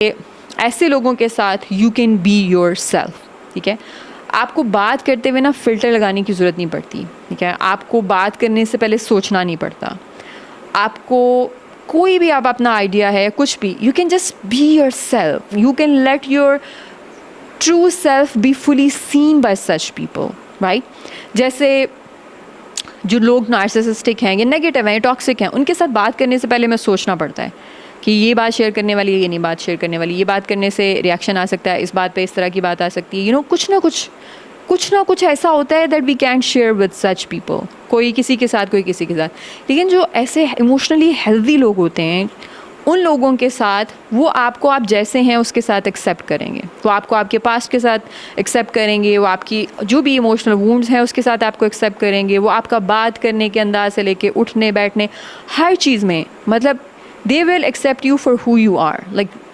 ऐसे लोगों के साथ you can be your self, ठीक है। आपको बात करते हुए ना फ़िल्टर लगाने की ज़रूरत नहीं पड़ती, ठीक है। आपको बात करने से पहले सोचना नहीं पड़ता। आपको कोई भी आप अपना आइडिया है कुछ भी, you can just be yourself, you can let your true self be fully seen by such people, right. जैसे जो लोग नार्सिसिस्टिक हैं, ये नेगेटिव हैं, ये टॉक्सिक हैं, उनके साथ बात करने से पहले मैं सोचना पड़ता है कि ये बात शेयर करने वाली है, ये नहीं बात शेयर करने वाली, ये बात करने से रिएक्शन आ सकता है, इस बात पे इस तरह की बात आ सकती है, यू नो, कुछ ना कुछ ऐसा होता है that we can share with such people, कोई किसी के साथ, कोई किसी के साथ। लेकिन जो ऐसे इमोशनली हेल्दी लोग होते हैं, उन लोगों के साथ वो आपको आप जैसे हैं उसके साथ एक्सेप्ट करेंगे, वो आपको आपके पास्ट के साथ एक्सेप्ट करेंगे, वो आपकी जो भी इमोशनल वुंड्स हैं उसके साथ आपको एक्सेप्ट करेंगे, वो आपका बात करने के अंदाज से लेके उठने बैठने हर चीज़ में, मतलब they will accept you for who you are, like